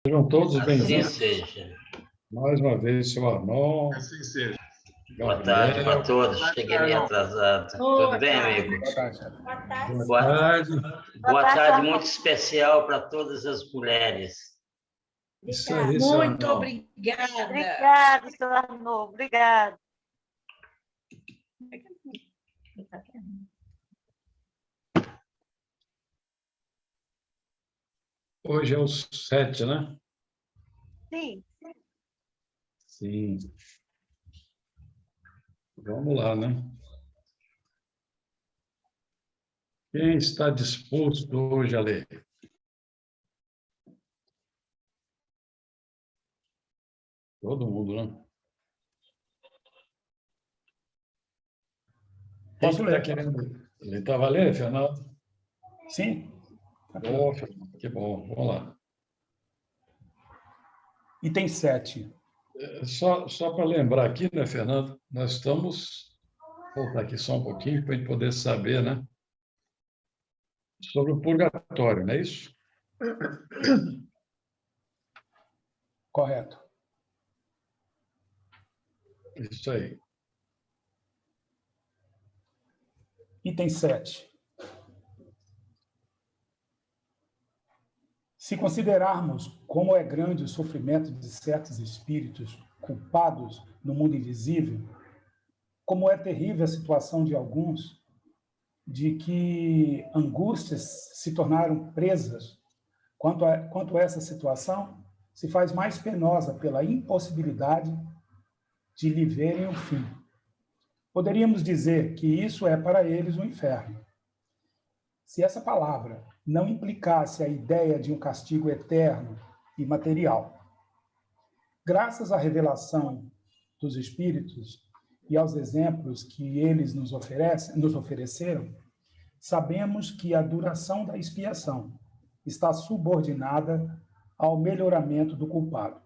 Sejam todos Assim bem-vindos. seja. Mais uma vez, seu Arnon. Assim seja. Boa tarde para Gabriel. todos. Cheguei meio atrasado. Tudo bem, amigo? Boa tarde. Boa tarde. Boa tarde muito especial para todas as mulheres. Isso aí, Muito Arnon. obrigada. Obrigada, seu Arnon. Obrigada. Hoje é o 7, né? Sim. Sim. Vamos lá, né? Quem está disposto hoje a ler? Todo mundo, né? Quem Posso está ler? querendo ler? Ele estava lendo, Fernando? Sim. Ô, Fernando, que bom. Vamos lá. Item 7. Só para lembrar aqui, né, Fernando? Nós estamos... Vou voltar aqui só um pouquinho para a gente poder saber, né? Sobre o purgatório, não é isso? Correto. Isso aí. Item 7. Se considerarmos como é grande o sofrimento de certos espíritos culpados no mundo invisível, como é terrível a situação de alguns, de que angústias se tornaram presas, quanto a essa situação, se faz mais penosa pela impossibilidade de lhe verem o fim. Poderíamos dizer que isso é para eles o inferno. Se essa palavra não implicasse a ideia de um castigo eterno e material. Graças à revelação dos Espíritos e aos exemplos que eles nos ofereceram, sabemos que a duração da expiação está subordinada ao melhoramento do culpado.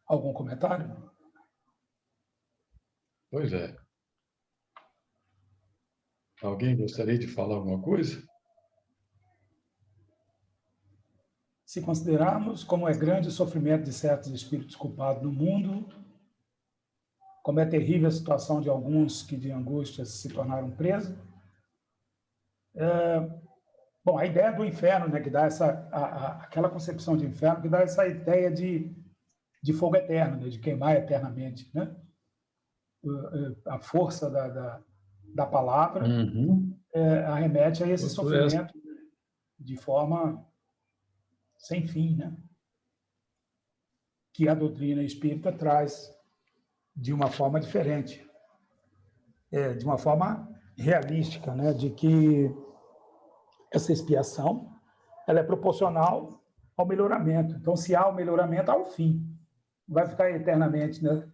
Algum comentário? Pois é. Alguém gostaria de falar alguma coisa? Se considerarmos como é grande o sofrimento de certos espíritos culpados no mundo, como é terrível a situação de alguns que de angústias se tornaram presos. Bom, a ideia do inferno, né, que dá aquela concepção de inferno, que dá essa ideia de fogo eterno, né, de queimar eternamente, né? A força da palavra arremete a esse sofrimento de forma sem fim, né? Que a doutrina espírita traz de uma forma diferente, de uma forma realística, né? De que essa expiação ela é proporcional ao melhoramento. Então, se há o melhoramento, há o fim. Não vai ficar eternamente, né?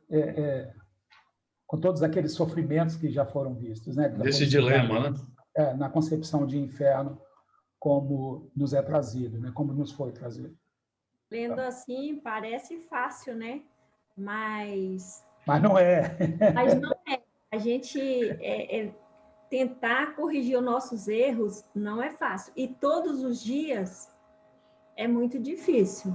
Com todos aqueles sofrimentos que já foram vistos, né? Desse dilema, né? Na concepção de inferno, como nos é trazido, né? Como nos foi trazido. Lendo assim, parece fácil, né? Mas não é. Mas não é. A gente tentar corrigir os nossos erros não é fácil. E todos os dias é muito difícil,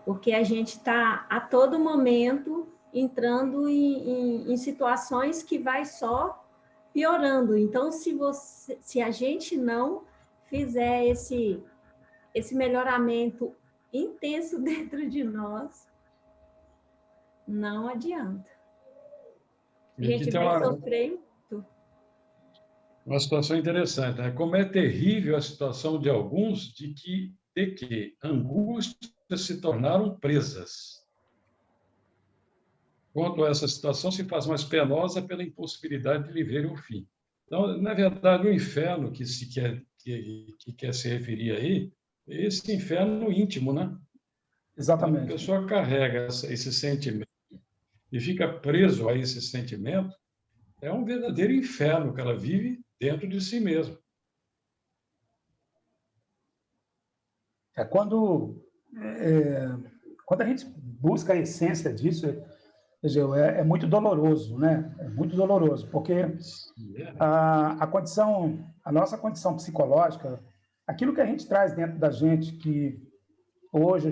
porque a gente está a todo momento entrando em situações que vai só piorando. Então, se a gente não fizer esse melhoramento intenso dentro de nós, não adianta. A gente vai sofrer muito. Uma situação interessante, né? Como é terrível a situação de alguns de que angústias se tornaram presas. Quanto a essa situação, se faz mais penosa pela impossibilidade de lhe verem o fim. Então, na verdade, o inferno que quer se referir aí, é esse inferno íntimo, né? Exatamente. Quando a pessoa carrega esse sentimento e fica preso a esse sentimento, é um verdadeiro inferno que ela vive dentro de si mesma. Quando a gente busca a essência disso, Egeu, é muito doloroso, né? É muito doloroso, porque a nossa condição psicológica, aquilo que a gente traz dentro da gente, que hoje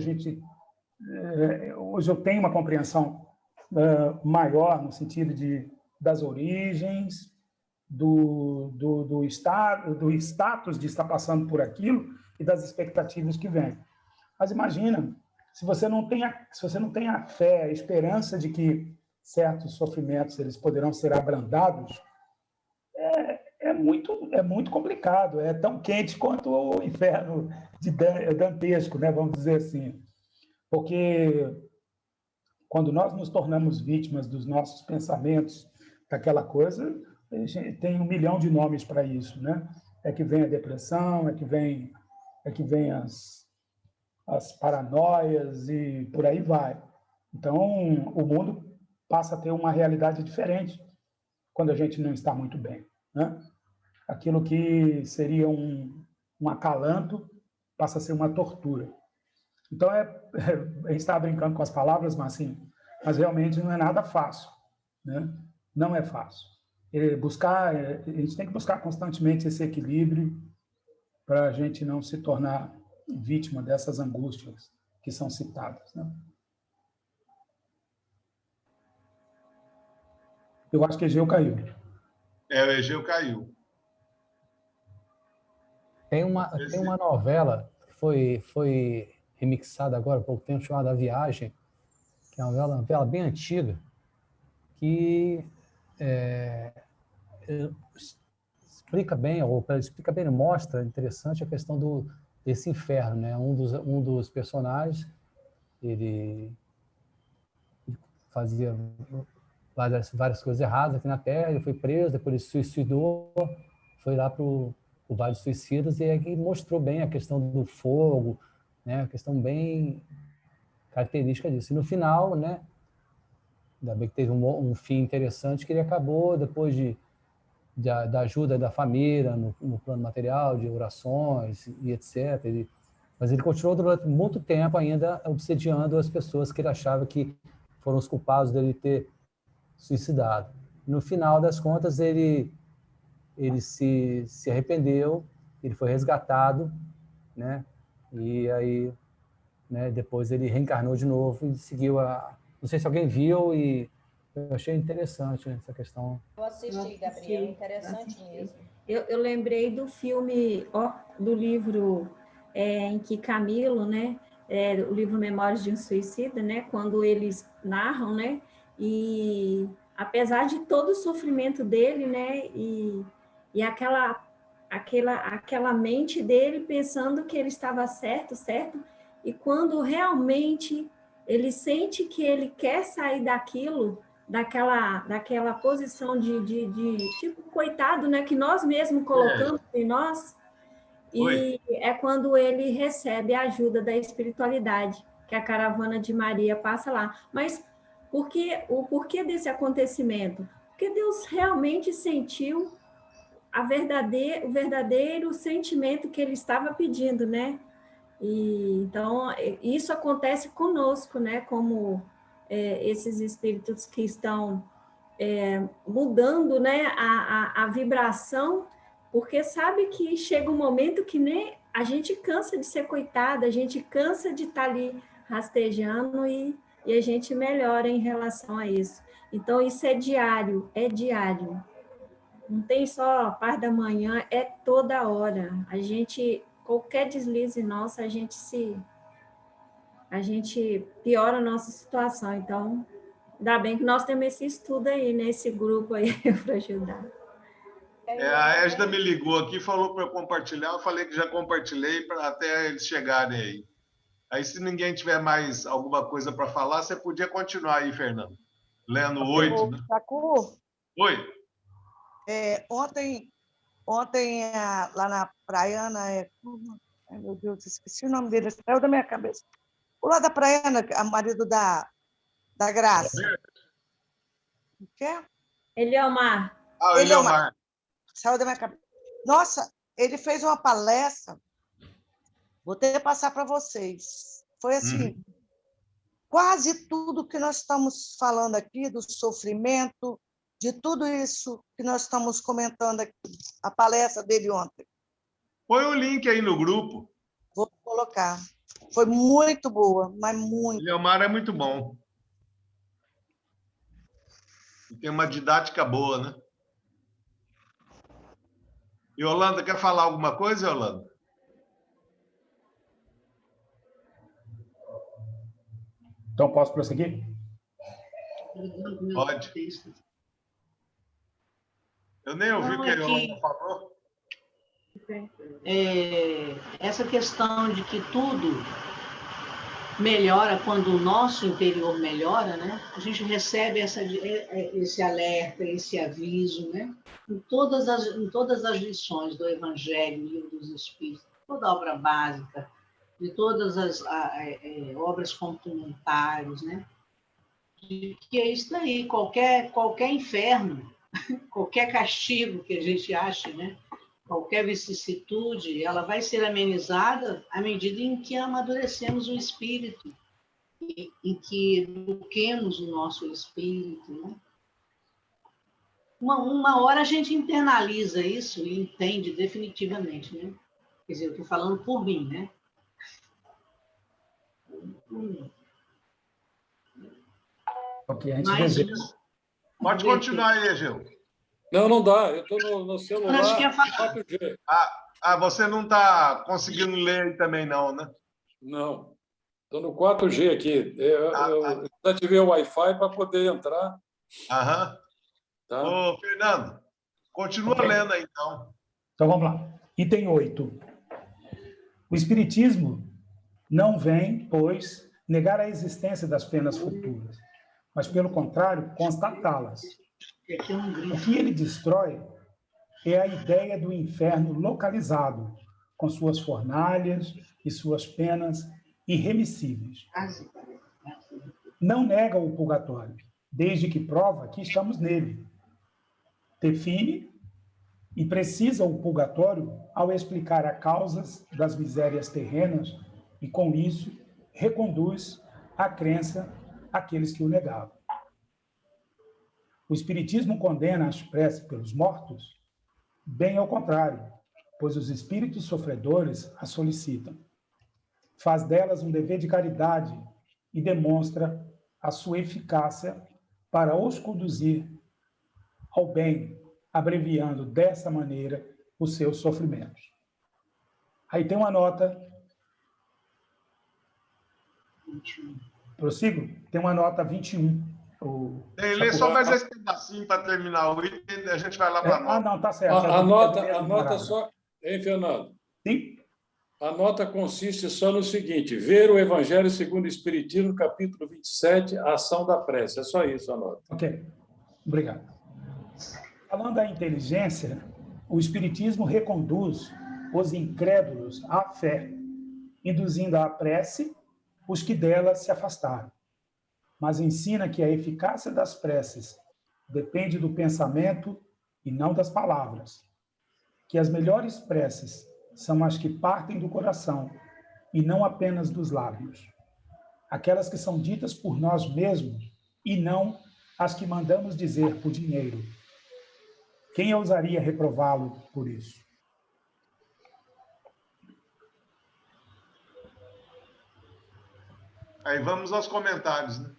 hoje eu tenho uma compreensão maior no sentido das origens, do status de estar passando por aquilo e das expectativas que vêm. Mas imagina, se você não tem a fé, a esperança de que certos sofrimentos eles poderão ser abrandados, é muito complicado, é tão quente quanto o inferno dantesco, né? Vamos dizer assim. Porque quando nós nos tornamos vítimas dos nossos pensamentos, daquela coisa, a gente tem 1 milhão de nomes para isso, né? É que vem a depressão, é que vem as paranoias e por aí vai. Então, o mundo passa a ter uma realidade diferente quando a gente não está muito bem, né? Aquilo que seria um acalanto passa a ser uma tortura. Então, a gente está brincando com as palavras, mas realmente não é nada fácil, né? Não é fácil. A gente tem que buscar constantemente esse equilíbrio para a gente não se tornar vítima dessas angústias que são citadas, né? Eu acho que Egeu caiu. O Egeu caiu. Tem uma novela que foi remixada agora há pouco tempo, chamada A Viagem, que é uma novela bem antiga, que explica bem, mostra interessante a questão desse inferno, né? Um dos personagens, ele fazia várias coisas erradas aqui na Terra, ele foi preso, depois ele se suicidou, foi lá para o Vale dos Suicidas, e aí mostrou bem a questão do fogo, né? A questão bem característica disso. E no final, né? Ainda bem que teve um fim interessante, que ele acabou, depois da ajuda da família no plano material, de orações e etc. Mas ele continuou durante muito tempo ainda obsediando as pessoas que ele achava que foram os culpados dele ter suicidado. No final das contas, ele se arrependeu, ele foi resgatado, né? E aí, né, depois ele reencarnou de novo e seguiu não sei se alguém viu, e eu achei interessante essa questão. Eu assisti, Gabriel, interessante mesmo. Eu lembrei do filme, do livro em que Camilo, né, o livro Memórias de um Suicida, né, quando eles narram, né, e apesar de todo o sofrimento dele, né, e aquela mente dele pensando que ele estava certo, e quando realmente ele sente que ele quer sair daquela posição de tipo coitado, né, que nós mesmos colocamos em nós, e é quando ele recebe a ajuda da espiritualidade, que a caravana de Maria passa lá. Mas o porquê desse acontecimento? Porque Deus realmente sentiu o verdadeiro sentimento que ele estava pedindo, né? E, então, isso acontece conosco, né? Como esses espíritos que estão mudando, né? A vibração, porque sabe que chega um momento que nem a gente cansa de ser coitada, a gente cansa de estar ali rastejando e a gente melhora em relação a isso. Então, isso é diário. Não tem só a parte da manhã, é toda hora. Qualquer deslize nosso, a gente piora a nossa situação. Então, ainda bem que nós temos esse estudo aí, nesse grupo aí, para ajudar. A Égida me ligou aqui, falou para eu compartilhar, eu falei que já compartilhei para até eles chegarem aí. Aí, se ninguém tiver mais alguma coisa para falar, você podia continuar aí, Fernando. Lendo 8. Né? Oi. Ontem lá na Praiana, ai, meu Deus, esqueci o nome dele, saiu da minha cabeça. O lá da Praiana, o marido da Graça. O quê? Eliomar. Eliomar. Saiu da minha cabeça. Nossa, ele fez uma palestra, vou ter que passar para vocês. Foi assim, quase tudo que nós estamos falando aqui, do sofrimento, de tudo isso que nós estamos comentando aqui, a palestra dele ontem. Põe o link aí no grupo. Vou colocar. Foi muito boa, mas muito. Leomar é muito bom. E tem uma didática boa, né? E Yolanda, quer falar alguma coisa, Yolanda? Então, posso prosseguir? Pode. Eu nem ouvi o que a Yolanda falou. Essa questão de que tudo melhora quando o nosso interior melhora, né? A gente recebe esse alerta, esse aviso, né? Em todas as lições do Evangelho, Livro dos Espíritos, toda a obra básica, de todas as obras complementares, né? De que é isso aí, qualquer inferno, qualquer castigo que a gente ache, né? Qualquer vicissitude, ela vai ser amenizada à medida em que amadurecemos o espírito, em que eduquemos o nosso espírito, né? Uma hora a gente internaliza isso e entende definitivamente, né? Quer dizer, eu estou falando por mim, né? Ok, a gente deseja. Pode continuar aí, Egeu. Não dá. Eu estou no celular 4G. Você não está conseguindo ler aí também, não, né? Não. Estou no 4G aqui. Eu ativei o Wi-Fi para poder entrar. Aham. Tá? Ô, Fernando, continua lendo aí, então. Então, vamos lá. Item 8. O Espiritismo não vem, pois, negar a existência das penas futuras, mas, pelo contrário, constatá-las. O que ele destrói é a ideia do inferno localizado, com suas fornalhas e suas penas irremissíveis. Não nega o purgatório, desde que prova que estamos nele. Define e precisa o purgatório ao explicar as causas das misérias terrenas e, com isso, reconduz à crença aqueles que o negavam. O Espiritismo condena as preces pelos mortos? Bem ao contrário, pois os espíritos sofredores as solicitam. Faz delas um dever de caridade e demonstra a sua eficácia para os conduzir ao bem, abreviando dessa maneira os seus sofrimentos. Aí tem uma nota. Prossigo? Tem uma nota 21. Lê só mais esse pedacinho para terminar o item, a gente vai lá para a nota. Não, tá certo. A nota só... Hein, Fernando? Sim. A nota consiste só no seguinte: ver o Evangelho segundo o Espiritismo, capítulo 27, a ação da prece. É só isso a nota. Ok. Obrigado. Falando da inteligência, o Espiritismo reconduz os incrédulos à fé, induzindo à prece os que dela se afastaram. Mas ensina que a eficácia das preces depende do pensamento e não das palavras. Que as melhores preces são as que partem do coração e não apenas dos lábios. Aquelas que são ditas por nós mesmos e não as que mandamos dizer por dinheiro. Quem ousaria reprová-lo por isso? Aí vamos aos comentários, né?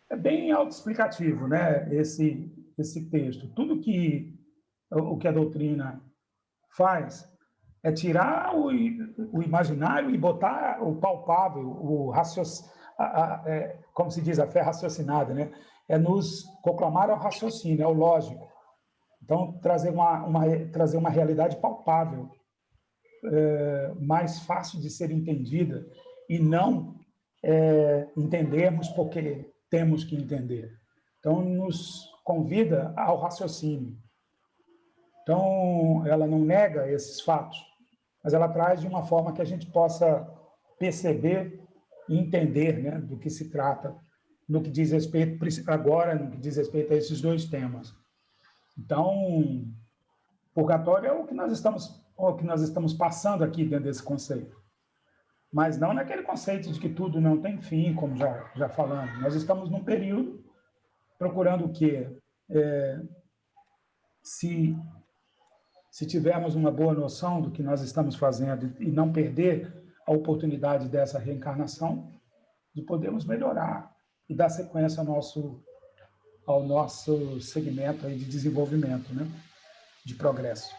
É bem autoexplicativo, né, esse texto. Tudo que o que a doutrina faz é tirar o imaginário e botar o palpável, como se diz, a fé raciocinada, né? É nos conclamar ao raciocínio, ao lógico. Então, trazer uma realidade palpável, mais fácil de ser entendida, e não entendermos porque temos que entender. Então, nos convida ao raciocínio. Então, ela não nega esses fatos, mas ela traz de uma forma que a gente possa perceber e entender, né, do que se trata, no que diz respeito, agora, no que diz respeito a esses dois temas. Então, purgatório é o que nós estamos passando aqui dentro desse conceito. mas não naquele conceito de que tudo não tem fim, como já falamos. Nós estamos num período procurando o quê? Se tivermos uma boa noção do que nós estamos fazendo e não perder a oportunidade dessa reencarnação, de podermos melhorar e dar sequência ao nosso segmento aí de desenvolvimento, né? De progresso.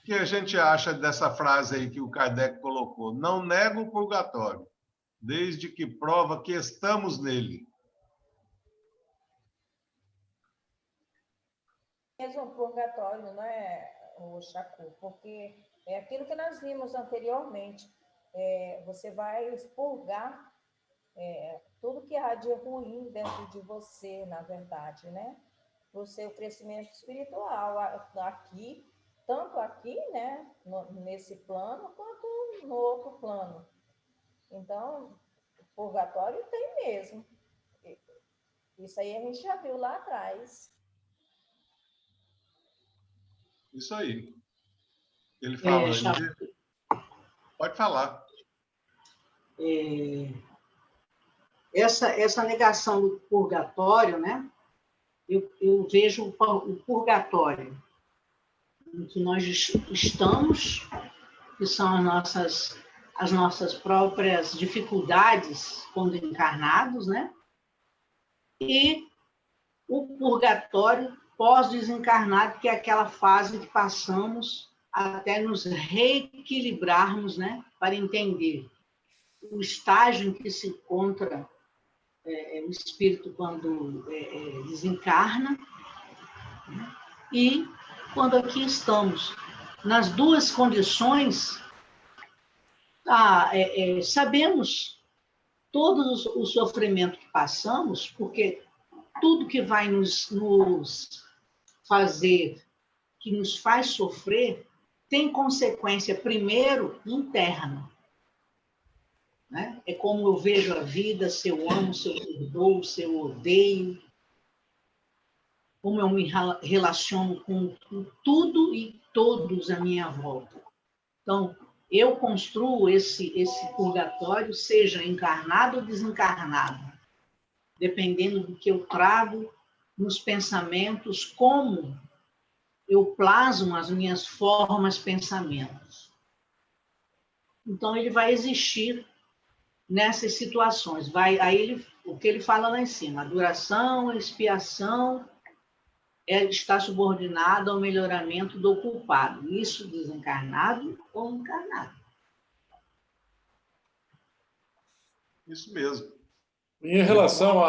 O que a gente acha dessa frase aí que o Kardec colocou? Não nego o purgatório, desde que prova que estamos nele. Mesmo o purgatório, não é, o Chacu? Porque é aquilo que nós vimos anteriormente. Você vai expurgar tudo que há de ruim dentro de você, na verdade, né? Para o seu crescimento espiritual, aqui, tanto aqui, né, nesse plano, quanto no outro plano. Então, o purgatório tem mesmo. Isso aí a gente já viu lá atrás. Isso aí. Ele fala... Pode falar. Essa negação do purgatório, né? Eu vejo o purgatório em que nós estamos, que são as nossas próprias dificuldades quando encarnados, né? E o purgatório pós-desencarnado, que é aquela fase que passamos até nos reequilibrarmos, né? Para entender o estágio em que se encontra o espírito quando desencarna, né? E quando aqui estamos. Nas duas condições, sabemos todo o sofrimento que passamos, porque tudo que vai nos fazer, que nos faz sofrer, tem consequência, primeiro, interna. Né? É como eu vejo a vida, se eu amo, se eu perdoo, se eu odeio, como eu me relaciono com tudo e todos à minha volta. Então, eu construo esse purgatório, seja encarnado ou desencarnado, dependendo do que eu trago nos pensamentos, como eu plasmo as minhas formas, pensamentos. Então, ele vai existir nessas situações. O que ele fala lá em cima, a duração, a expiação, está subordinado ao melhoramento do culpado. Isso desencarnado ou encarnado. Isso mesmo. Em relação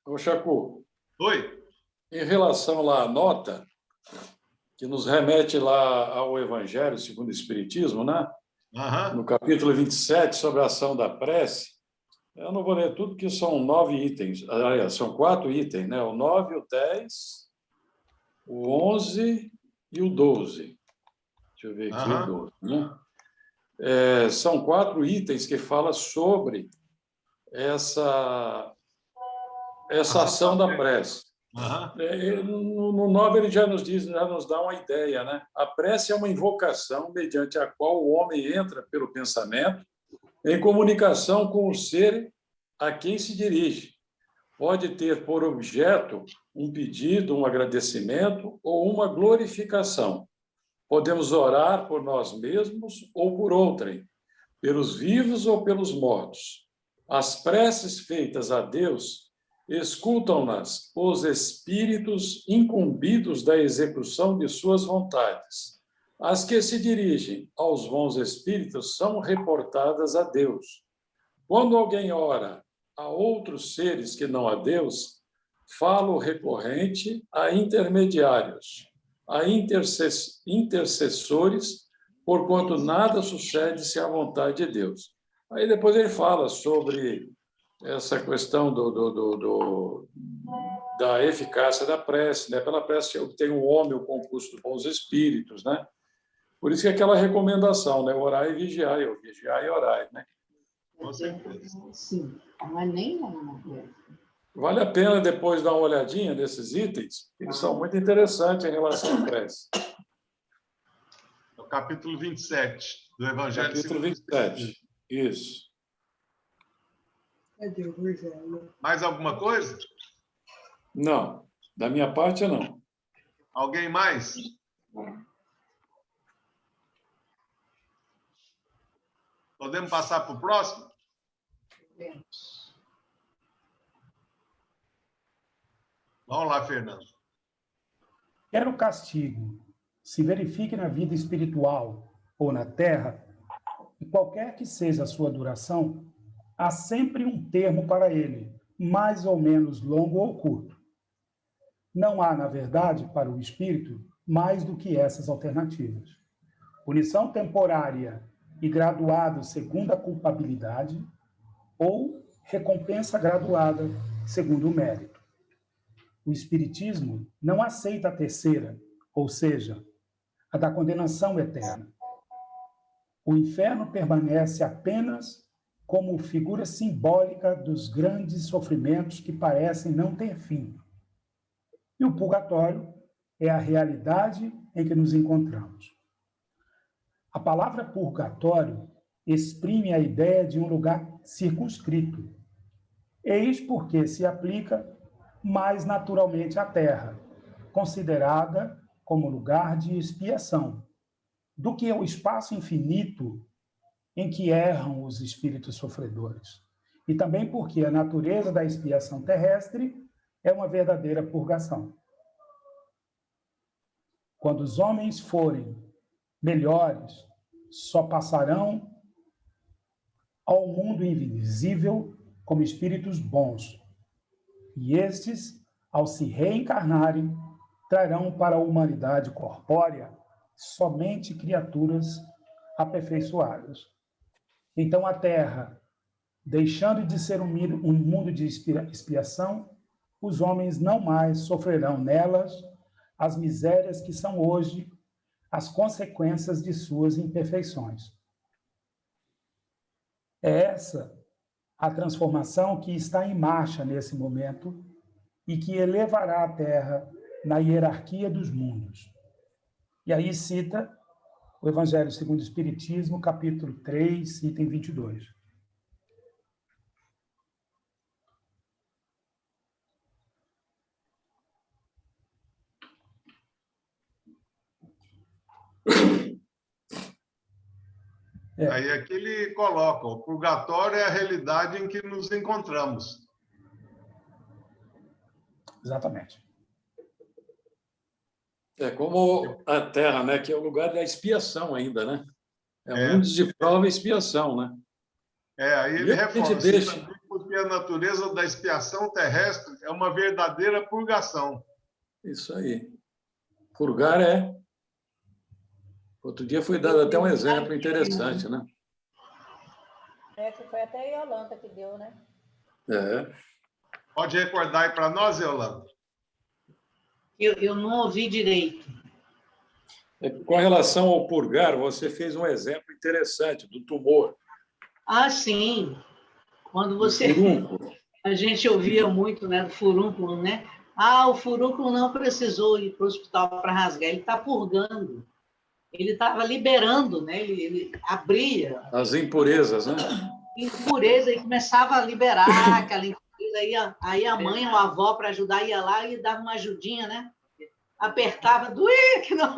ao Chacu. Oi. Em relação lá à nota, que nos remete lá ao Evangelho segundo o Espiritismo, né? Uhum. No capítulo 27, sobre a ação da prece, eu não vou ler tudo, porque são 9 itens, são 4 itens, né? O 9, o 10, o 11 e o 12. Deixa eu ver aqui o 12, né? São 4 itens que falam sobre essa ação da prece. No 9 ele já nos dá uma ideia, né? A prece é uma invocação mediante a qual o homem entra pelo pensamento em comunicação com o ser a quem se dirige. Pode ter por objeto um pedido, um agradecimento ou uma glorificação. Podemos orar por nós mesmos ou por outrem, pelos vivos ou pelos mortos. As preces feitas a Deus escutam-nas os espíritos incumbidos da execução de suas vontades. As que se dirigem aos bons espíritos são reportadas a Deus. Quando alguém ora a outros seres que não a Deus, falo recorrente a intermediários, a intercessores, porquanto nada sucede sem a vontade de Deus. Aí depois ele fala sobre essa questão da eficácia da prece, né? Pela prece obtém o homem o concurso dos bons espíritos, né? Por isso que é aquela recomendação, né? Orar e vigiar, vigiar e orar, né? Sim, não é nem Vale a pena depois dar uma olhadinha nesses itens, eles são muito interessantes em relação à prece. No capítulo 27. Do Evangelho Capítulo segundo o 27. Isso. Mais alguma coisa? Não. Da minha parte, não. Alguém mais? Podemos passar para o próximo? Vamos lá, Fernando. Quer o castigo se verifique na vida espiritual ou na terra, e qualquer que seja a sua duração, há sempre um termo para ele, mais ou menos longo ou curto. Não há, na verdade, para o espírito, mais do que essas alternativas. Punição temporária e graduada segundo a culpabilidade, ou recompensa graduada segundo o mérito. O Espiritismo não aceita a terceira, ou seja, a da condenação eterna. O inferno permanece apenas como figura simbólica dos grandes sofrimentos que parecem não ter fim. E o purgatório é a realidade em que nos encontramos. A palavra purgatório exprime a ideia de um lugar circunscrito. Eis porque se aplica mais naturalmente à Terra, considerada como lugar de expiação, do que o espaço infinito em que erram os espíritos sofredores. E também porque a natureza da expiação terrestre é uma verdadeira purgação. Quando os homens forem melhores, só passarão ao mundo invisível como espíritos bons. E estes, ao se reencarnarem, trarão para a humanidade corpórea somente criaturas aperfeiçoadas. Então a Terra, deixando de ser um mundo de expiação, os homens não mais sofrerão nelas as misérias que são hoje as consequências de suas imperfeições. É essa a transformação que está em marcha nesse momento e que elevará a Terra na hierarquia dos mundos. E aí cita o Evangelho segundo o Espiritismo, capítulo 3, item 22. Aí aqui ele coloca, o purgatório é a realidade em que nos encontramos. Exatamente. É como a Terra, né? Que é o lugar da expiação ainda, né? É mundo de prova e expiação, né? Aí ele reforça, deixa... porque a natureza da expiação terrestre é uma verdadeira purgação. Isso aí. Purgar é... Outro dia foi dado até um exemplo interessante, né? Foi até a Yolanda que deu, né? Pode recordar aí para nós, Yolanda? Eu não ouvi direito. Com relação ao purgar, você fez um exemplo interessante do tumor. Ah, sim. Quando você... A gente ouvia muito, né, do furúnculo, né? Ah, o furúnculo não precisou ir para o hospital para rasgar, ele está purgando. Ele estava liberando, né? Ele abria... As impurezas, né? Impureza, e começava a liberar aquela impureza. Aí a mãe ou a avó, para ajudar, ia lá e dava uma ajudinha, né? Apertava, doía, que não...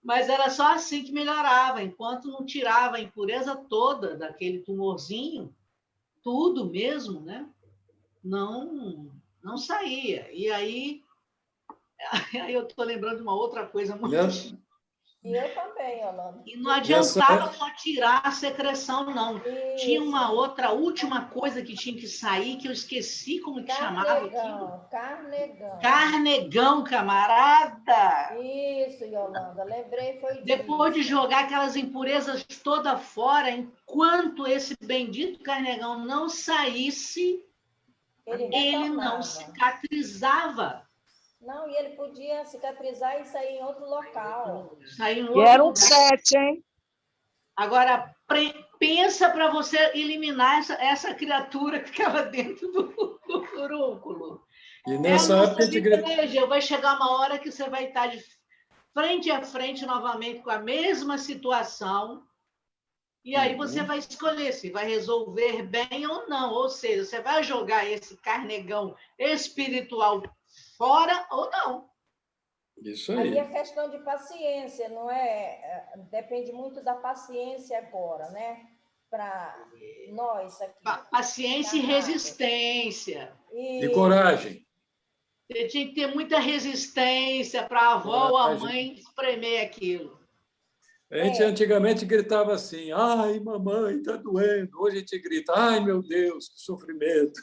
Mas era só assim que melhorava, enquanto não tirava a impureza toda daquele tumorzinho, tudo mesmo, né? Não saía. E aí eu estou lembrando de uma outra coisa muito... E eu também, Yolanda. E não adiantava só tirar a secreção, não. Isso. Tinha uma outra, última coisa que tinha que sair, que eu esqueci como que chamava aquilo. Carnegão. Carnegão, camarada! Isso, Yolanda, lembrei, foi disso. Depois de jogar aquelas impurezas toda fora, enquanto esse bendito carnegão não saísse, ele não cicatrizava. Não, e ele podia cicatrizar e sair em outro local. E eram 7, hein? Agora, pensa para você eliminar essa criatura que ficava dentro do furúnculo. E nessa época de igreja, vai chegar uma hora que você vai estar frente a frente novamente com a mesma situação, e aí você vai escolher se vai resolver bem ou não. Ou seja, você vai jogar esse carnegão espiritual fora ou não. Isso Aí aí. é questão de paciência, não é? Depende muito da paciência agora, né? Para nós aqui. Paciência e resistência. E coragem. Você tinha que ter muita resistência para a avó ou a mãe espremer aquilo. A gente antigamente gritava assim, ai, mamãe, está doendo. Hoje a gente grita, ai, meu Deus, que sofrimento.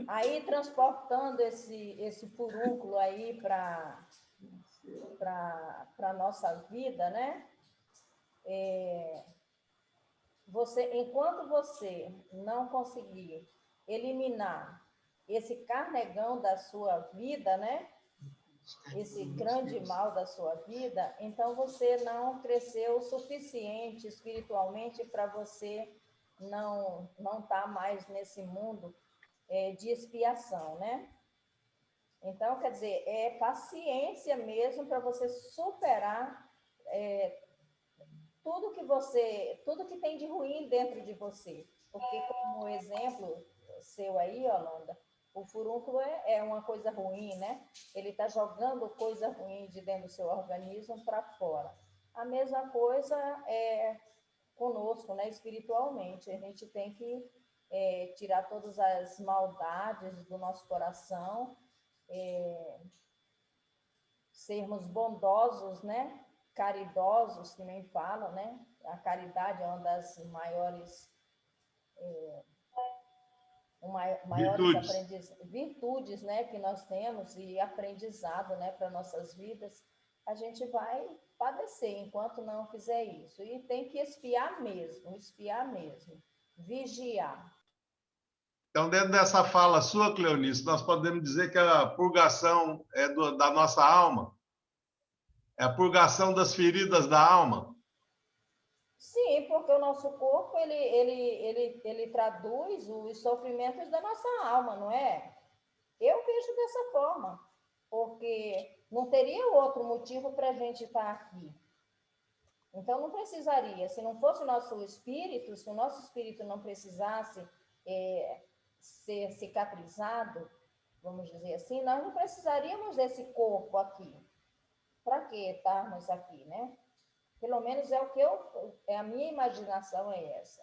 Aí, transportando esse furúnculo aí para a nossa vida, né? Enquanto você não conseguir eliminar esse carnegão da sua vida, né? Esse grande mal da sua vida, então você não cresceu o suficiente espiritualmente para você não estar mais nesse mundo de expiação, né? Então, quer dizer, é paciência mesmo para você superar tudo que tem de ruim dentro de você. Porque, como exemplo seu aí, Yolanda, o furúnculo é uma coisa ruim, né? Ele está jogando coisa ruim de dentro do seu organismo para fora. A mesma coisa é conosco, né? Espiritualmente. A gente tem que tirar todas as maldades do nosso coração, sermos bondosos, né? Caridosos, que nem falam, né? A caridade é uma das maiores virtudes, né, que nós temos e aprendizado, né, para nossas vidas. A gente vai padecer enquanto não fizer isso. E tem que espiar mesmo, vigiar. Então, dentro dessa fala sua, Cleonice, nós podemos dizer que a purgação é da nossa alma? É a purgação das feridas da alma? Sim, porque o nosso corpo, ele traduz os sofrimentos da nossa alma, não é? Eu vejo dessa forma, porque não teria outro motivo para a gente estar aqui. Então, não precisaria, se não fosse o nosso espírito, se o nosso espírito não precisasse ser cicatrizado, vamos dizer assim, nós não precisaríamos desse corpo aqui. Para que estarmos aqui, né? Pelo menos a minha imaginação é essa.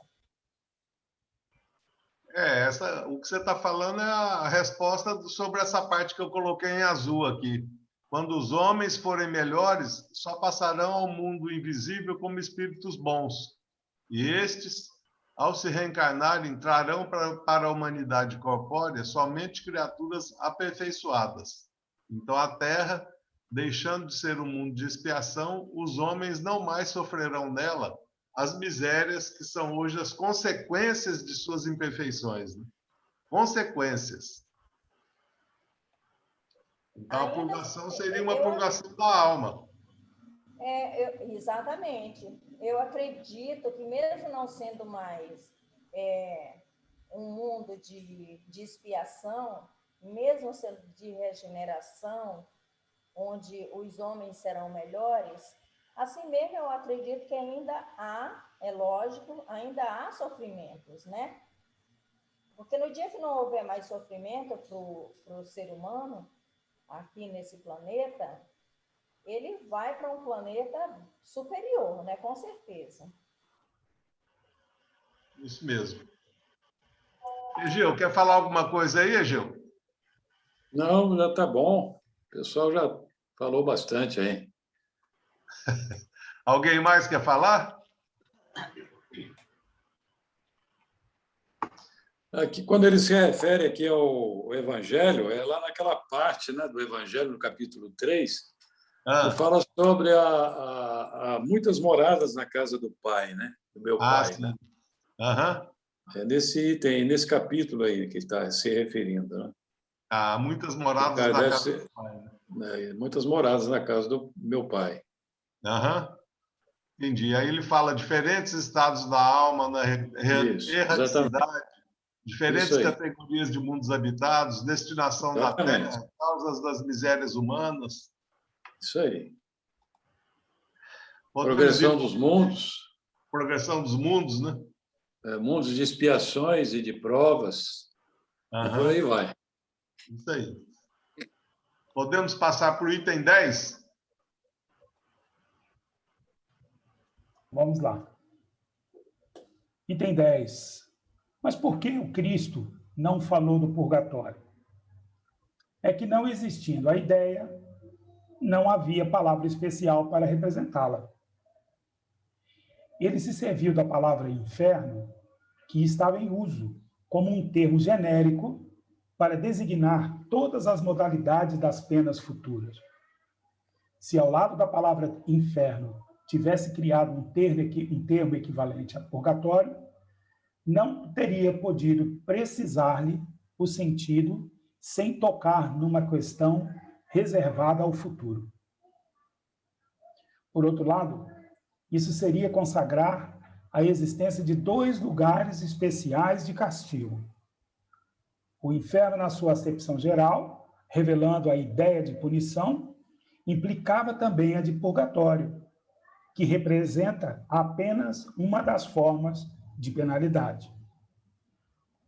O que você está falando é a resposta sobre essa parte que eu coloquei em azul aqui. Quando os homens forem melhores, só passarão ao mundo invisível como espíritos bons. E estes, ao se reencarnarem, trarão para a humanidade corpórea somente criaturas aperfeiçoadas. Então, a Terra, deixando de ser um mundo de expiação, os homens não mais sofrerão nela as misérias que são hoje as consequências de suas imperfeições. Né? Consequências. Então, a purgação seria uma purgação da alma. Exatamente. Eu acredito que, mesmo não sendo mais um mundo de expiação, mesmo sendo de regeneração, onde os homens serão melhores, assim mesmo eu acredito que ainda há, é lógico, ainda há sofrimentos, né? Porque no dia que não houver mais sofrimento para o ser humano, aqui nesse planeta, ele vai para um planeta superior, né? Com certeza. Isso mesmo. Egeu, quer falar alguma coisa aí, Egeu? Não, já está bom. O pessoal já falou bastante aí. Alguém mais quer falar? Aqui, quando ele se refere aqui ao Evangelho, é lá naquela parte, né, do Evangelho, no capítulo 3, que fala sobre muitas moradas na casa do Pai, né? Do meu Pai. Sim. Né? Uhum. É nesse item, nesse capítulo aí que ele está se referindo. Né? Muitas moradas na casa do Pai. Né? Muitas moradas na casa do meu Pai. Entendi. Aí ele fala diferentes estados da alma, na erraticidade, diferentes categorias de mundos habitados, destinação da Terra, causas das misérias humanas. Isso aí. Outro Progressão exemplo, dos mundos, progressão dos mundos, né? mundos de expiações e de provas, e por aí vai. Isso aí. Podemos passar para o item 10? Vamos lá. Item 10. Mas por que o Cristo não falou do purgatório? É que, não existindo a ideia, não havia palavra especial para representá-la. Ele se serviu da palavra inferno, que estava em uso, como um termo genérico para designar todas as modalidades das penas futuras. Se ao lado da palavra inferno tivesse criado um termo equivalente a purgatório, não teria podido precisar-lhe o sentido sem tocar numa questão reservada ao futuro. Por outro lado, isso seria consagrar a existência de 2 lugares especiais de castigo. O inferno, na sua acepção geral, revelando a ideia de punição, implicava também a de purgatório, que representa apenas uma das formas de penalidade.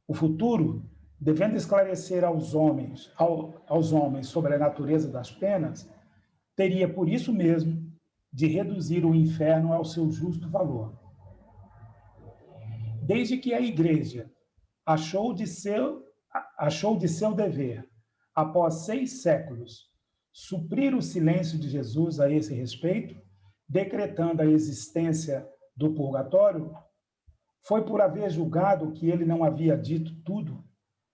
O futuro, devendo esclarecer aos homens sobre a natureza das penas, teria por isso mesmo de reduzir o inferno ao seu justo valor. Desde que a Igreja achou de seu dever, após 6 séculos, suprir o silêncio de Jesus a esse respeito, decretando a existência do purgatório, foi por haver julgado que ele não havia dito tudo,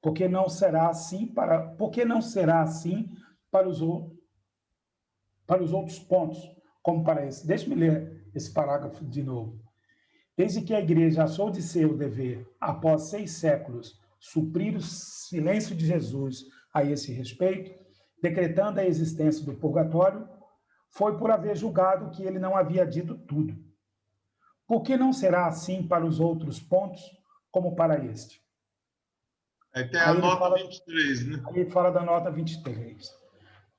porque não será assim para os outros pontos, como para esse. Deixe-me ler esse parágrafo de novo. Desde que a Igreja achou de seu dever, após 6 séculos, suprir o silêncio de Jesus a esse respeito, decretando a existência do purgatório, foi por haver julgado que ele não havia dito tudo. Por que não será assim para os outros pontos, como para este? Aí tem a nota 23, né? Aí ele fala da nota 23.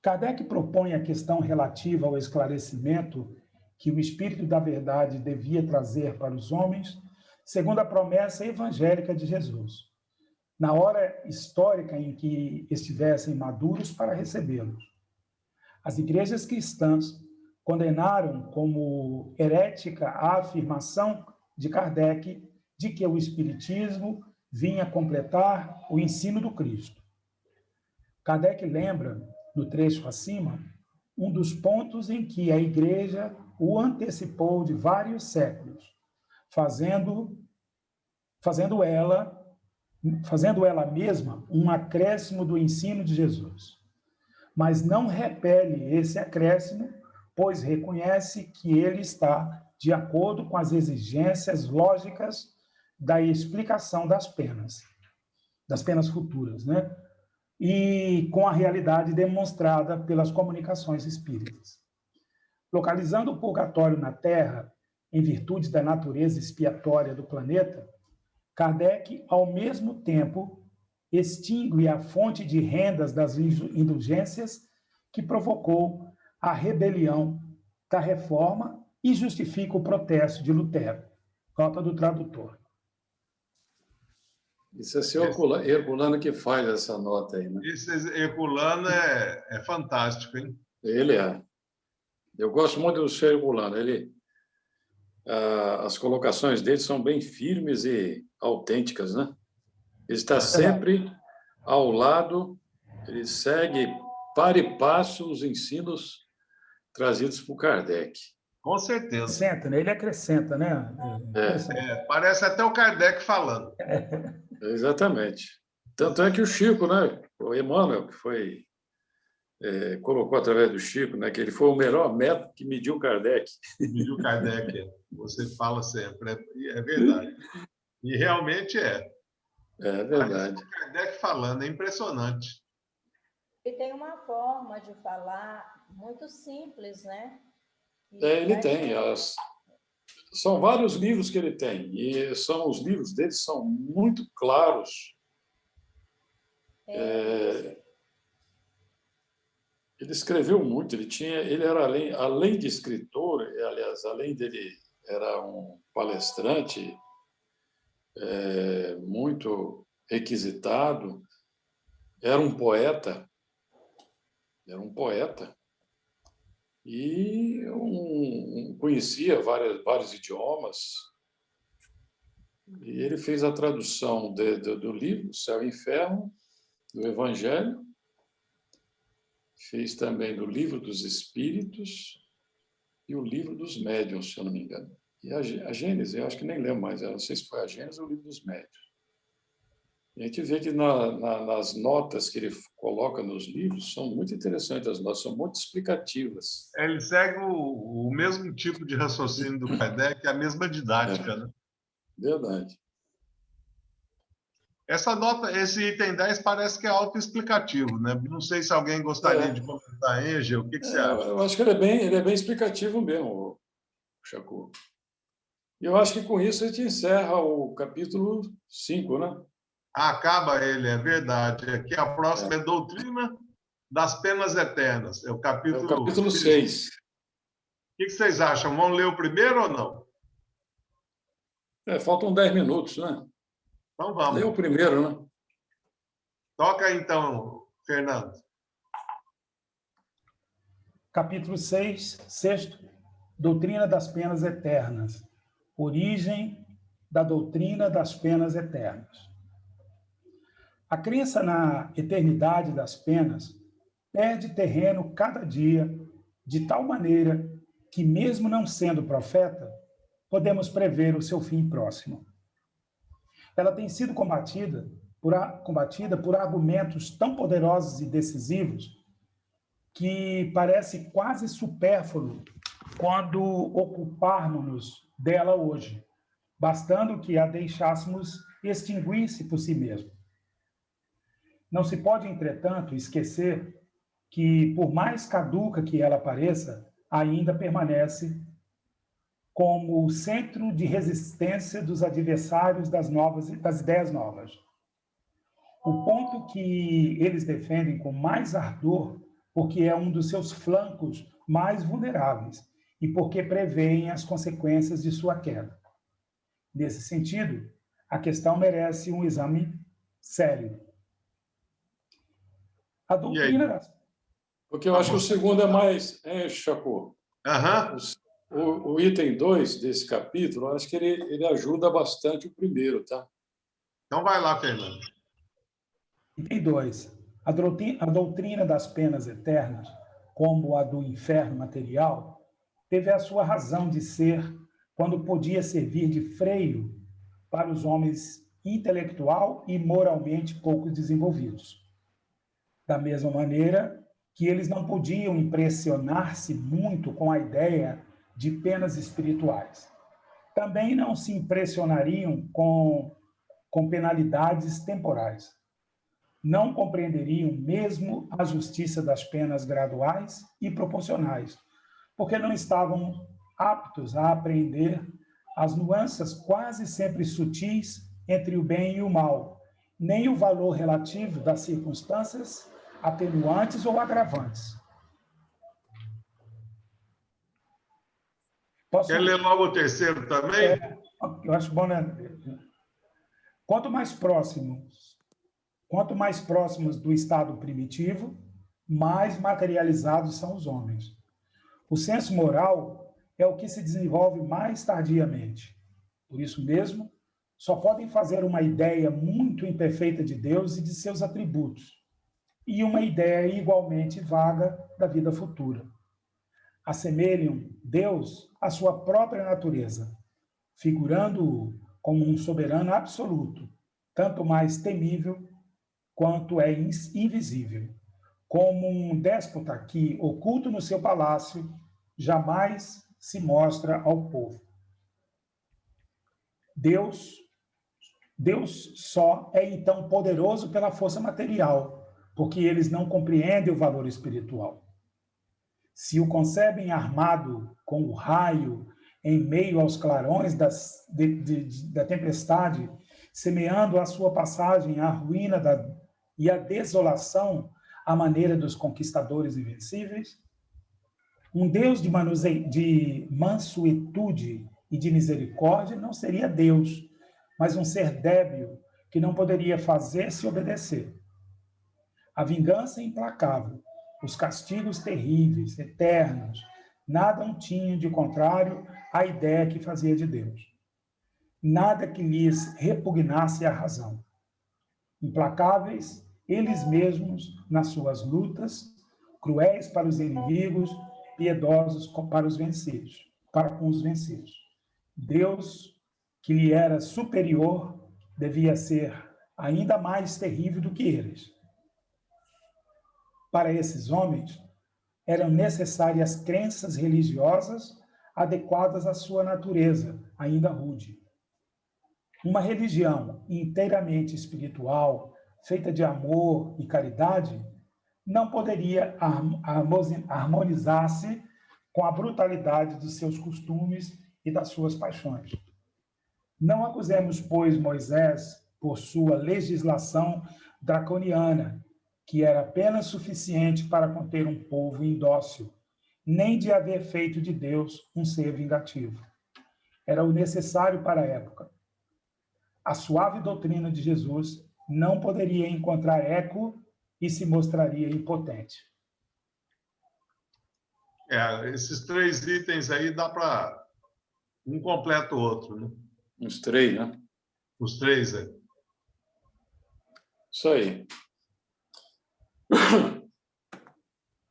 Kardec propõe a questão relativa ao esclarecimento que o Espírito da Verdade devia trazer para os homens, segundo a promessa evangélica de Jesus, na hora histórica em que estivessem maduros para recebê-los. As igrejas cristãs condenaram como herética a afirmação de Kardec de que o Espiritismo vinha completar o ensino do Cristo. Kardec lembra, no trecho acima, um dos pontos em que a Igreja o antecipou de vários séculos, fazendo ela mesma um acréscimo do ensino de Jesus. Mas não repele esse acréscimo, pois reconhece que ele está de acordo com as exigências lógicas da explicação das penas futuras, né? E com a realidade demonstrada pelas comunicações espíritas. Localizando o purgatório na Terra, em virtude da natureza expiatória do planeta, Kardec, ao mesmo tempo, extingue a fonte de rendas das indulgências que provocou a rebelião da Reforma e justifica o protesto de Lutero. Nota do tradutor. Isso é seu Herculano que faz essa nota aí, né? Esse Herculano é fantástico, hein? Ele é. Eu gosto muito do seu Herculano. As colocações dele são bem firmes e autênticas, né? Ele está sempre ao lado, ele segue para e passo os ensinos trazidos por Kardec. Com certeza. Acrescenta, né? Ele acrescenta, né? Parece até o Kardec falando. Exatamente. Tanto é que o Chico, né? O Emmanuel, que foi colocou através do Chico, né? Que ele foi o melhor método que mediu Kardec. Mediu Kardec, você fala sempre, é verdade. E realmente é. É verdade. Parece o Kardec falando, é impressionante. E tem uma forma de falar muito simples, né? Ele tem. São vários livros que ele tem. E os livros dele são muito claros. Ele escreveu muito, ele era além de escritor, aliás, além dele era um palestrante muito requisitado, era um poeta e conhecia vários idiomas. E ele fez a tradução do livro Céu e Inferno, do Evangelho, fez também do Livro dos Espíritos e o Livro dos Médiuns, se eu não me engano. E a Gênese, eu acho que nem lembro mais, eu não sei se foi a Gênese ou o Livro dos Médiuns. E a gente vê que nas notas que ele coloca nos livros são muito interessantes, as notas são muito explicativas. Ele segue o mesmo tipo de raciocínio do Kardec, a mesma didática, né? Verdade. Essa nota, esse item 10 parece que é autoexplicativo, né? Não sei se alguém gostaria de comentar, Angel, o que você acha? Eu acho que ele é bem explicativo mesmo, Chaco. E eu acho que com isso a gente encerra o capítulo 5, né? Acaba ele, é verdade. Aqui a próxima é Doutrina das Penas Eternas. É o capítulo 6. O que vocês acham? Vamos ler o primeiro ou não? Faltam 10 minutos, né? Então vamos. Lê o primeiro, né? Toca aí, então, Fernando. Capítulo 6, sexto, Doutrina das Penas Eternas. Origem da doutrina das penas eternas. A crença na eternidade das penas perde terreno cada dia, de tal maneira que, mesmo não sendo profeta, podemos prever o seu fim próximo. Ela tem sido combatida por argumentos tão poderosos e decisivos que parece quase supérfluo quando ocuparmos-nos dela hoje, bastando que a deixássemos extinguir-se por si mesma. Não se pode, entretanto, esquecer que, por mais caduca que ela pareça, ainda permanece como o centro de resistência dos adversários das ideias novas. O ponto que eles defendem com mais ardor, porque é um dos seus flancos mais vulneráveis e porque preveem as consequências de sua queda. Nesse sentido, a questão merece um exame sério. A doutrina... Porque eu acho que o segundo é mais... Chaco? O item 2 desse capítulo, eu acho que ele ajuda bastante o primeiro, tá? Então vai lá, Fernando. Item 2. A doutrina das penas eternas, como a do inferno material, teve a sua razão de ser quando podia servir de freio para os homens intelectual e moralmente pouco desenvolvidos. Da mesma maneira que eles não podiam impressionar-se muito com a ideia de penas espirituais. Também não se impressionariam com penalidades temporais. Não compreenderiam mesmo a justiça das penas graduais e proporcionais, porque não estavam aptos a apreender as nuances quase sempre sutis entre o bem e o mal, nem o valor relativo das circunstâncias atenuantes ou agravantes. Quer ler logo o terceiro também? Eu acho bom, né? Quanto mais próximos do estado primitivo, mais materializados são os homens. O senso moral é o que se desenvolve mais tardiamente. Por isso mesmo, só podem fazer uma ideia muito imperfeita de Deus e de seus atributos, e uma ideia igualmente vaga da vida futura. Assemelham Deus à sua própria natureza, figurando-o como um soberano absoluto, tanto mais temível quanto é invisível, como um déspota que, oculto no seu palácio, jamais se mostra ao povo. Deus só é então poderoso pela força material, porque eles não compreendem o valor espiritual. Se o concebem armado com o raio em meio aos clarões da tempestade, semeando a sua passagem a ruína e a desolação, à maneira dos conquistadores invencíveis? Um Deus de mansuetude e de misericórdia não seria Deus, mas um ser débil que não poderia fazer-se obedecer. A vingança implacável, os castigos terríveis, eternos, nada tinham de contrário à ideia que fazia de Deus. Nada que lhes repugnasse a razão. Implacáveis, eles mesmos nas suas lutas, cruéis para os inimigos, piedosos para os vencidos, para com os vencidos. Deus, que lhe era superior, devia ser ainda mais terrível do que eles. Para esses homens, eram necessárias crenças religiosas adequadas à sua natureza, ainda rude. Uma religião inteiramente espiritual, feita de amor e caridade, não poderia harmonizar-se com a brutalidade dos seus costumes e das suas paixões. Não acusemos, pois, Moisés por sua legislação draconiana, que era apenas suficiente para conter um povo indócil, nem de haver feito de Deus um ser vingativo. Era o necessário para a época. A suave doutrina de Jesus não poderia encontrar eco e se mostraria impotente. Esses 3 itens aí dá para um completa o outro, né? Os 3, né? Os 3 aí. Isso aí.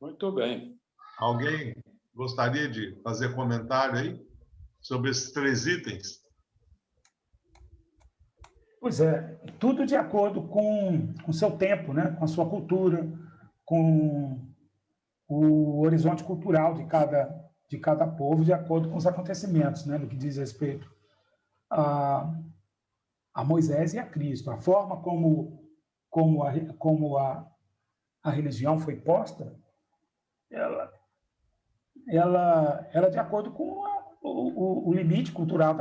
Muito bem. Alguém gostaria de fazer comentário aí sobre esses 3 itens? Pois é, tudo de acordo com o seu tempo, né? Com a sua cultura, com o horizonte cultural de cada povo, de acordo com os acontecimentos, né? No que diz respeito a Moisés e a Cristo. A forma como a religião foi posta, ela era de acordo com o limite cultural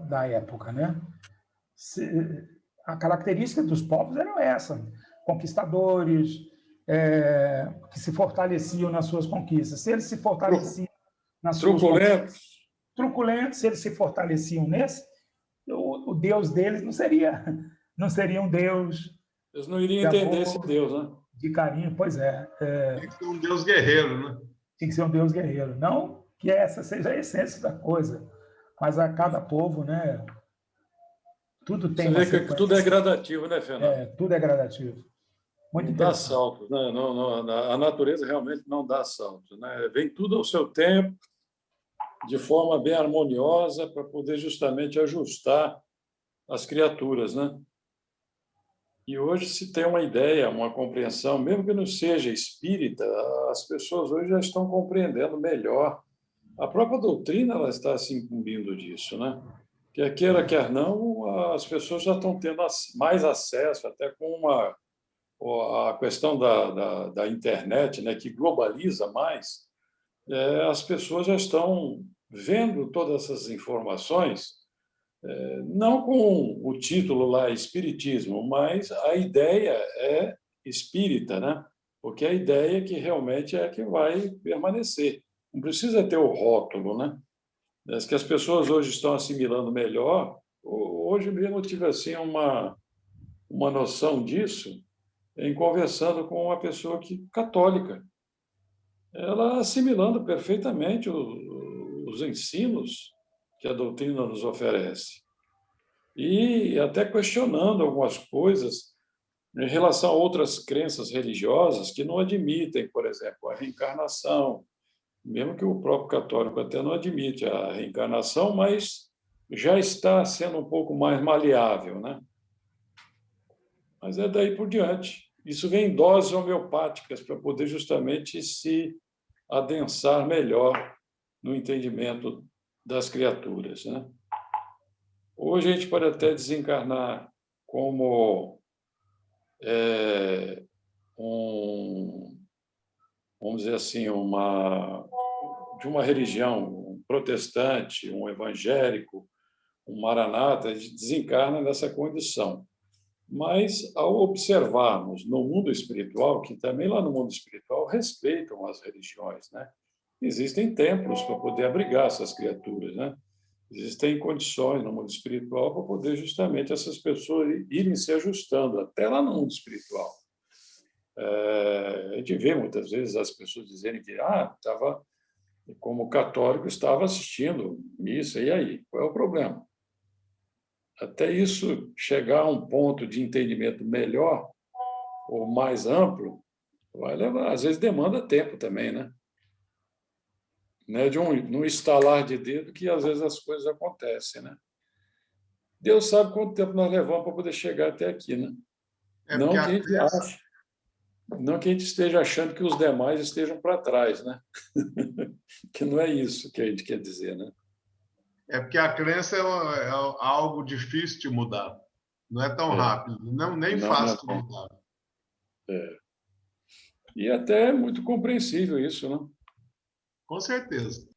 da época, né? A característica dos povos era essa: conquistadores, que se fortaleciam nas suas conquistas. Se eles se fortaleciam nas suas conquistas, truculentos, se eles se fortaleciam nesse, o Deus deles não seria um Deus. Eles não iriam entender esse Deus, né? De carinho, pois é. Tem que ser um Deus guerreiro, né? Tem que ser um Deus guerreiro. Não que essa seja a essência da coisa, mas a cada povo, né? Tudo tem Você vê que tudo é gradativo, né, Fernando? Tudo é gradativo. Muito não dá saltos, né? A natureza realmente não dá saltos, né? Vem tudo ao seu tempo, de forma bem harmoniosa, para poder justamente ajustar as criaturas, né? E hoje se tem uma ideia, uma compreensão, mesmo que não seja espírita, as pessoas hoje já estão compreendendo melhor. A própria doutrina ela está se incumbindo disso, né? Quer queira, quer não, as pessoas já estão tendo mais acesso, até com a questão da internet, né, que globaliza mais, as pessoas já estão vendo todas essas informações, não com o título lá espiritismo, mas a ideia é espírita, né? Porque a ideia que realmente é que vai permanecer. Não precisa ter o rótulo, né? As que as pessoas hoje estão assimilando melhor. Hoje mesmo eu tive assim uma noção disso em conversando com uma pessoa católica. Ela assimilando perfeitamente os ensinos que a doutrina nos oferece. E até questionando algumas coisas em relação a outras crenças religiosas que não admitem, por exemplo, a reencarnação, mesmo que o próprio católico até não admite a reencarnação, mas já está sendo um pouco mais maleável, né? Mas é daí por diante. Isso vem em doses homeopáticas para poder justamente se adensar melhor no entendimento das criaturas, né? Hoje a gente pode até desencarnar como vamos dizer assim, de uma religião, um protestante, um evangélico, um maranata, a gente desencarna nessa condição. Mas, ao observarmos no mundo espiritual, que também lá no mundo espiritual respeitam as religiões, né? Existem templos para poder abrigar essas criaturas, né? Existem condições no mundo espiritual para poder justamente essas pessoas irem se ajustando, até lá no mundo espiritual. A gente vê muitas vezes as pessoas dizerem que estava, como católico, estava assistindo missa, e aí? Qual é o problema? Até isso chegar a um ponto de entendimento melhor ou mais amplo, vai levar, às vezes demanda tempo também, né? Não é de um estalar de dedo que às vezes as coisas acontecem, né? Deus sabe quanto tempo nós levamos para poder chegar até aqui, né? Não que a gente ache, não que a gente esteja achando que os demais estejam para trás, né? Que não é isso que a gente quer dizer, né? É porque a crença é algo difícil de mudar. Não é tão rápido, nem fácil de mudar. E até é muito compreensível isso, né? Com certeza.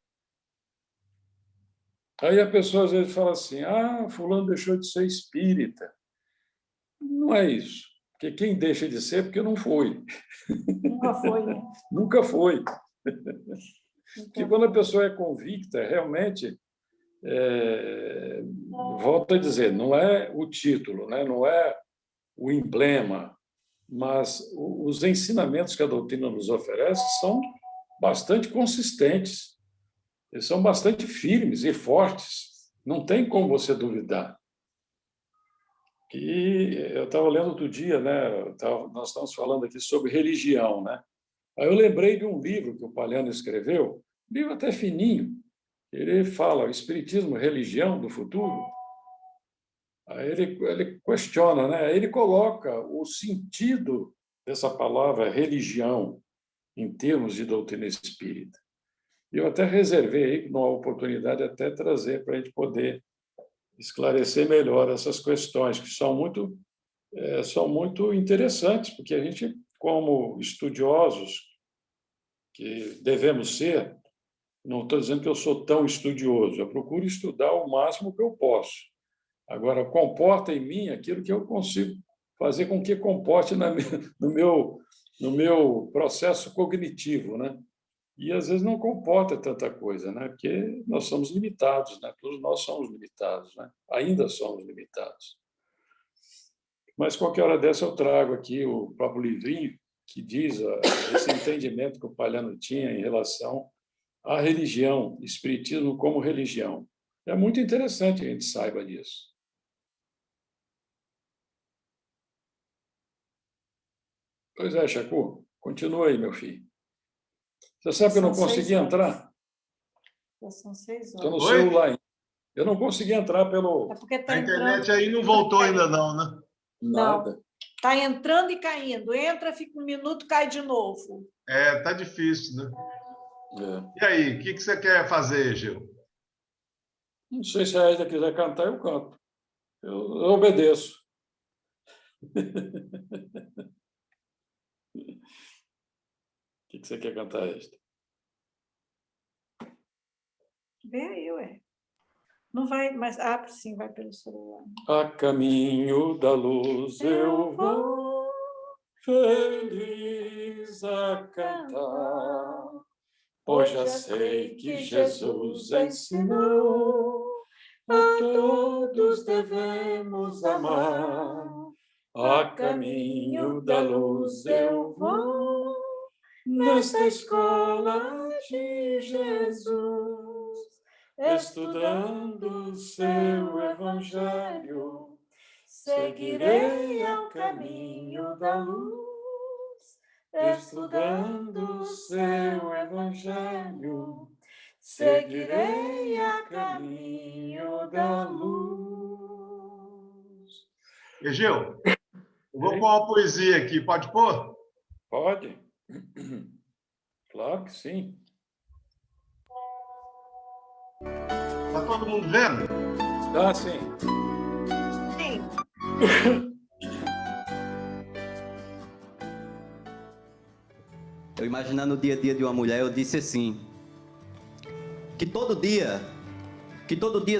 Aí a pessoa às vezes fala assim, fulano deixou de ser espírita. Não é isso. Porque quem deixa de ser é porque não foi. Nunca foi, né? Nunca foi. Porque quando a pessoa é convicta, realmente, volto a dizer, não é o título, né? Não é o emblema, mas os ensinamentos que a doutrina nos oferece são bastante consistentes, eles são bastante firmes e fortes, não tem como você duvidar. E eu estava lendo outro dia, né? Nós estamos falando aqui sobre religião, né? Aí eu lembrei de um livro que o Palhano escreveu, um livro até fininho. Ele fala, o Espiritismo, religião do futuro. Aí ele questiona, né? Ele coloca o sentido dessa palavra religião em termos de doutrina espírita. Eu até reservei aí, numa oportunidade, até trazer para a gente poder esclarecer melhor essas questões, que são muito interessantes, porque a gente, como estudiosos, que devemos ser, não estou dizendo que eu sou tão estudioso, eu procuro estudar o máximo que eu posso. Agora, comporta em mim aquilo que eu consigo fazer com que comporte no meu processo cognitivo, né? E, às vezes, não comporta tanta coisa, né? Porque nós somos limitados, né? Todos nós somos limitados, né? Ainda somos limitados. Mas, qualquer hora dessa, eu trago aqui o próprio livrinho que diz esse entendimento que o Palhano tinha em relação à religião, espiritismo como religião. É muito interessante que a gente saiba disso. Pois é, Chacu, continua aí, meu filho. Você sabe que eu não consegui entrar? São 6 horas. Estou no celular ainda. Eu não consegui entrar pelo... É porque a internet aí não voltou ainda não, né? Nada. Está entrando e caindo. Entra, fica 1 minuto, cai de novo. Tá difícil, né? E aí, o que você quer fazer, Gil? Não sei se a Aida quiser cantar, eu canto. Eu obedeço. O que você quer cantar, Aida? Vem aí, ué. Não vai, mas sim, vai pelo celular. A caminho da luz eu vou, feliz a cantar, pois já sei que Jesus ensinou, a todos devemos amar. A caminho da luz eu vou, nesta escola de Jesus, estudando o seu evangelho, seguirei ao caminho da luz, estudando o seu evangelho, seguirei a caminho da luz. Egeu, eu vou pôr uma poesia aqui, pode pôr? Pode. Claro que sim. Está todo mundo vendo? Tá, sim. Sim. Eu imaginando o dia a dia de uma mulher, eu disse assim, que todo dia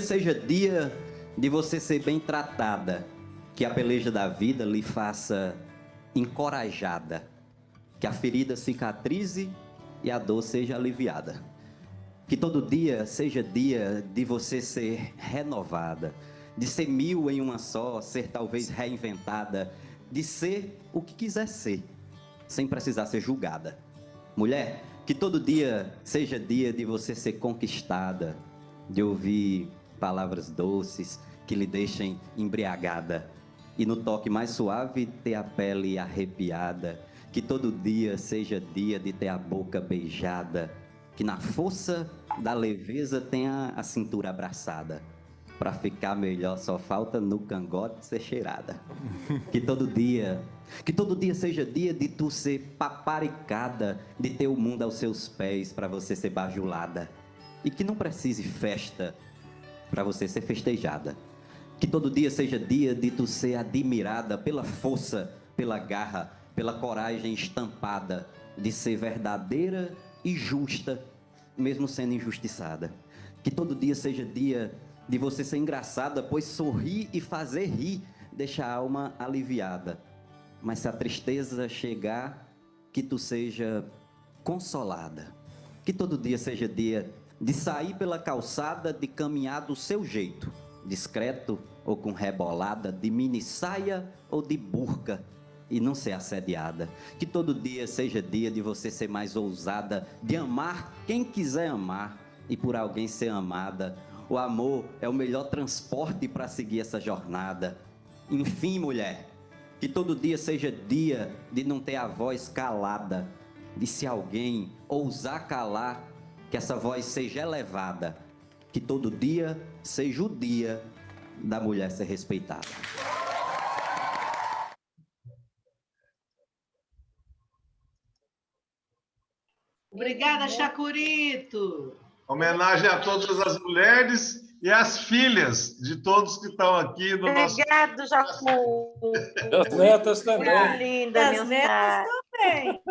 seja dia de você ser bem tratada, Que a peleja da vida lhe faça encorajada. Que a ferida cicatrize e a dor seja aliviada. Que todo dia seja dia de você ser renovada. De ser 1000 em uma só, ser talvez reinventada. De ser o que quiser ser, sem precisar ser julgada. Mulher, que todo dia seja dia de você ser conquistada. De ouvir palavras doces que lhe deixem embriagada. E no toque mais suave ter a pele arrepiada. Que todo dia seja dia de ter a boca beijada. Que na força da leveza tenha a cintura abraçada. Para ficar melhor só falta no cangote ser cheirada. Que todo dia seja dia de tu ser paparicada. De ter o mundo aos seus pés para você ser bajulada. E que não precise festa para você ser festejada. Que todo dia seja dia de tu ser admirada pela força, pela garra, pela coragem estampada, de ser verdadeira e justa, mesmo sendo injustiçada. Que todo dia seja dia de você ser engraçada, pois sorrir e fazer rir deixa a alma aliviada. Mas se a tristeza chegar, que tu seja consolada. Que todo dia seja dia de sair pela calçada, de caminhar do seu jeito, discreto ou com rebolada, de mini saia ou de burca, e não ser assediada. Que todo dia seja dia de você ser mais ousada, de amar quem quiser amar e por alguém ser amada. O amor é o melhor transporte para seguir essa jornada. Enfim, mulher, que todo dia seja dia de não ter a voz calada, de se alguém ousar calar, que essa voz seja elevada. Que todo dia seja o dia da mulher ser respeitada. Obrigada, Chacurito. Homenagem a todas as mulheres e as filhas de todos que estão aqui no nosso... Obrigado, Jacu. As netas também. Linda As netas também.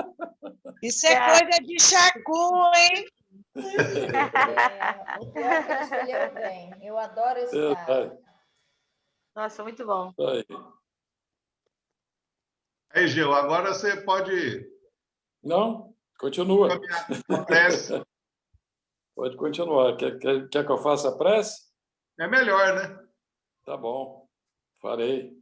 Isso é coisa de Chacu, hein? O pior que ele escolheu bem. Eu adoro esse cara. Nossa, muito bom. Aí, Gil, agora você pode... Não, continua. Prece. Pode continuar. Quer que eu faça a prece? É melhor, né? Tá bom, farei.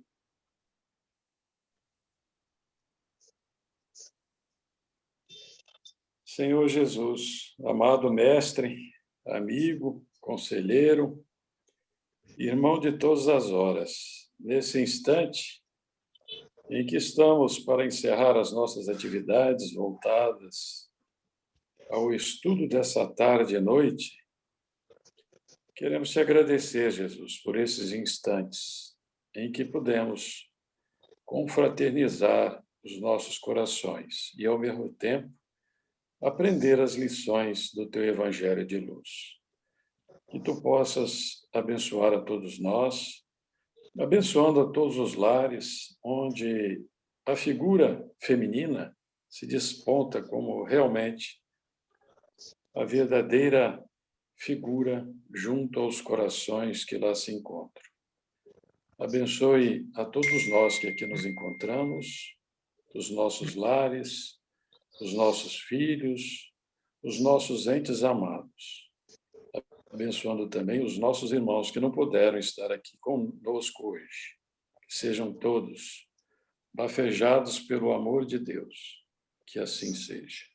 Senhor Jesus, amado mestre, amigo, conselheiro, irmão de todas as horas, nesse instante em que estamos para encerrar as nossas atividades voltadas ao estudo dessa tarde e noite, queremos te agradecer, Jesus, por esses instantes em que pudemos confraternizar os nossos corações e, ao mesmo tempo, aprender as lições do teu Evangelho de luz. Que tu possas abençoar a todos nós, abençoando a todos os lares onde a figura feminina se desponta como realmente a verdadeira figura junto aos corações que lá se encontram. Abençoe a todos nós que aqui nos encontramos, os nossos lares, os nossos filhos, os nossos entes amados. Abençoando também os nossos irmãos que não puderam estar aqui conosco hoje. Que sejam todos bafejados pelo amor de Deus. Que assim seja.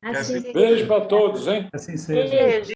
Assim Beijo para todos, hein? Assim seja. Beijo.